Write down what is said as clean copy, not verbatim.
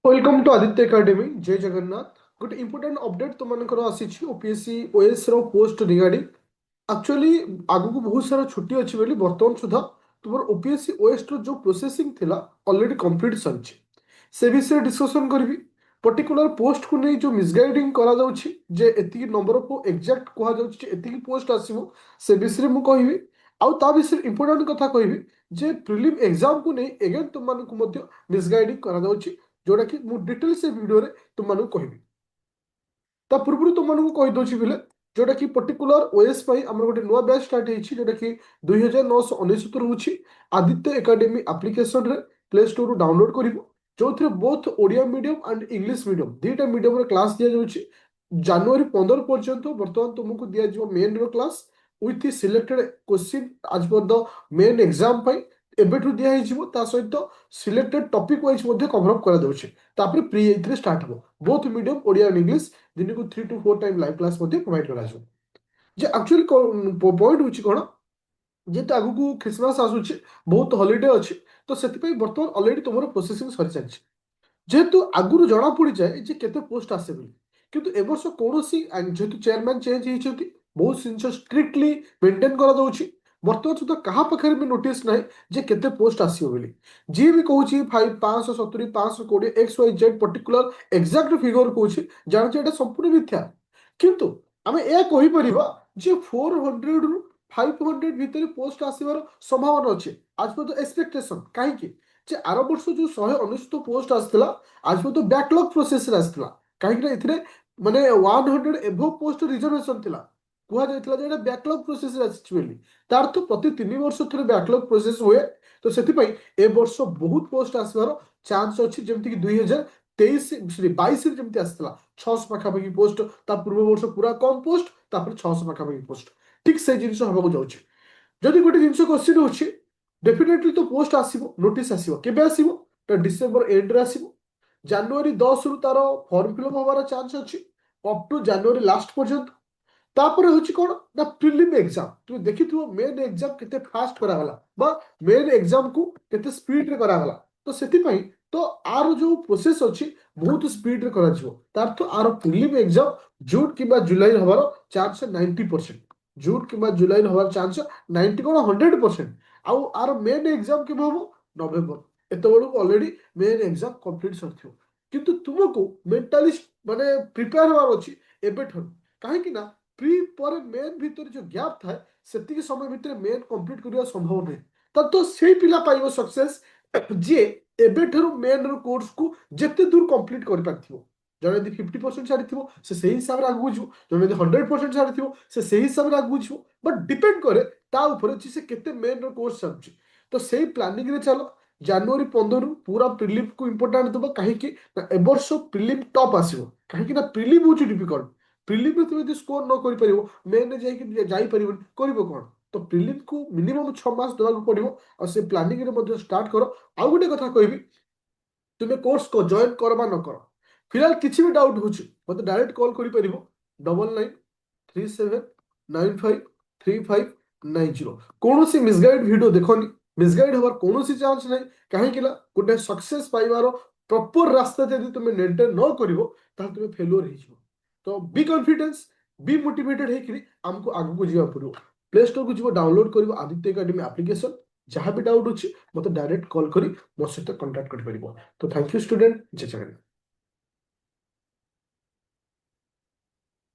Welcome to Aditya academy जय जगन्नाथ गोटे important update तुमको आसी ओपीएससी ओएस रो पोस्ट रिगार्डिंग एक्चुअली आगु को बहुत सारा छुट्टी अच्छी बोली बर्तमान सुधा तुम ओपीएससी ओएस रो जो प्रोसेसिंग थिला ऑलरेडी कंप्लीट सरी से विषय डिस्कशन करी पर्टिकुलर पोस्ट को नहीं जो मिसगाइडिंग करा जाउछि जे एतिकी नंबर ऑफ एग्जैक्ट कहा जाउछि एतिकी पोस्ट आसीबो से विषय मु कहबी आउ ता विषय इंपोर्टेंट कथा कहबी जे प्रिलिम एग्जाम को नहीं एगेन तुम मध्य मिसगाइडिंग करा जाउछि जोटा कि मु डिटेल से वीडियो रे तुमମାନଙ୍କୁ କହିବି ता पूर्व तुमମାନଙ୍କୁ कहि दोछि बिले जोटा कि पर्टिकुलर ओएस पई हमर गोटे नुवा बैच स्टार्ट हेछि जोटा कि 2969 रहउछि आदित्य एकेडमी एप्लीकेशन रे प्ले स्टोर रू डाउनलोड करिवो जोथरे both Odia medium and English medium दीटा मीडियम रे क्लास दिया जाउछि जनवरी 15 पर्यंत वर्तमान तुमको दिया जिवो मेन रो क्लास विथ सिलेक्टेड क्वेश्चन आज पर द मेन एग्जाम पई एबेठु दिया हेजिवो ता सहित सिलेक्टेड टॉपिक वाइज मध्ये कवर अप करा जाउछि तापर प्री एथरे स्टार्ट हो both medium Odia and English दिन को 3 to 4 टाइम लाइव क्लास मध्ये प्रोवाइड करा जाउ जे एक्चुअली पॉइंट होछि कोन जेते आगु को क्रिसमस आसुछि बहुत हॉलिडे अछि तो सेति पई वर्तमान ऑलरेडी तमरो प्रोसेसिंग सरि जाछि जेहेतु आगुरु जଣା पड़ी जाए जे केते पोस्ट आसे बोली किंतु ए वर्ष कोनोसी जेहेतु चेयरमैन चेंज हेइछथि बहुत सिंचर स्ट्रिक्टली मेंटेन करा जाउछि वर्तमान सुद्धा कहा पाखरे भी नोटिस नाही जे केते पोस्ट आसीयो बोली जी भी कहूछि 570 520 X Y Z particular exact figure कहूछि जान जे एटा संपूर्ण मिथ्या किंतु आमे ए कहि परिबा जे 400 रु 500 भितर पोस्ट आसीबार संभावना अछि आज पर एक्सपेक्टेशन काहे कि जे आर वर्ष जो 119 पोस्ट आसला आज पर बैकलॉग प्रोसेस रे आसला काहे कि इथरे माने 100 एभो पोस्ट रिजर्वेशन थिला कुहा जायतिला जे एटा बैकलॉग प्रोसेस रे आछि बोली तार तो प्रति 3 वर्ष थरे बैकलॉग प्रोसेस हुए तो सेति पई ए वर्ष बहुत पोस्ट आसबार चांस अछि जेमति कि 2023 सॉरी 22 रे जेमति आसला 600 पाखापाखि पोस्ट ता पूर्व वर्ष पूरा कम पोस्ट तापर 600 पाखापाखि पोस्ट ठीक से जिनिस हबा जाउछि जदि गोटे जिनिस क्वेश्चन होछि डेफिनेटली तो पोस्ट आसीबो नोटिस आसीबो केबे आसीबो तो डिसेंबर एंड रे आसीबो जनवरी 10 रु तार फॉर्म फिलअप होबार चांस अछि अप टू जनवरी लास्ट पर्यंत तापर होछि कोन ना प्रिलिम एग्जाम तू देखिथिबो मेन एग्जाम केते फास्ट करा गला बा मेन एग्जाम को केते स्पीड रे करा गला तो सेति पई तो आर जो प्रोसेस अछि बहुत स्पीड रे करा जिवो तार तो आर प्रिलिम एग्जाम जून किबा जुलाई हबार चांस 90% जून किबा जुलाई हबार चांस 90 कोन 100% आउ आर मेन एग्जाम के होबो नवेम्बर एते बडू ऑलरेडी मेन एग्जाम कंप्लीट सरथियो किंतु तुमको मेंटली माने प्रिपेयर होबार अछि एबे ठन काहे कि ना प्री पर मेन भीतर जो गैप थाए सेतिक समय भीतर मेन कंप्लीट करिया संभव नहीं तब तो सेही पिला पाइबो सक्सेस जे एबे ठरो मेन रो कोर्स को जेते दूर कंप्लीट कर पाथिबो जने यदि 50% छाड़िथिबो से सही हिसाब रे आगु जिवो जने यदि 100% छाड़िथिबो से सही हिसाब रे आगु जिवो बट डिपेंड करे ता ऊपर जे से केते मेन रो कोर्स चालुची तो सेही प्लानिंग रे चलो जनवरी 15 रु पूरा प्रिलिम को इंपोर्टेंट दबो काहे कि ए वर्ष प्रिलिम टॉप आसीबो काहे कि ना प्रिलिम होची डिफिकल्ट प्रिलिम में तुम यदि स्कोर न कर पारिबो मेन रे जाई परिबो करिवो कोन तो प्रिलिम को मिनिमम 6 मास देबाक पड़िबो और से प्लानिंग रे मध्ये स्टार्ट करो आ गोटे कथा कहबी तुमे कोर्स को जॉइन करबा न करो फिलहाल किछि भी डाउट होछि मते डायरेक्ट कॉल करि परिबो 9937953590 कोनोसी मिसगाइड वीडियो देखोनी मिसगाइड हबार कोनोसी चांस नै काहे किला गोटे सक्सेस पाइबारो प्रॉपर रास्ता यदि तुमे मेंटेन न करिवो ता तुमे फेलियर हे जिवो तो बी कॉन्फिडेंस बी मोटिवेटेड है कि हमको आगु को जीवा पड़ो प्ले स्टोर को जीव डाउनलोड करिवो आदित्य एकेडमी एप्लीकेशन जहां भी डाउट अछि मते डायरेक्ट कॉल करी मो सहित कांटेक्ट कर परिबो तो थैंक यू स्टूडेंट जय जगन्नाथ।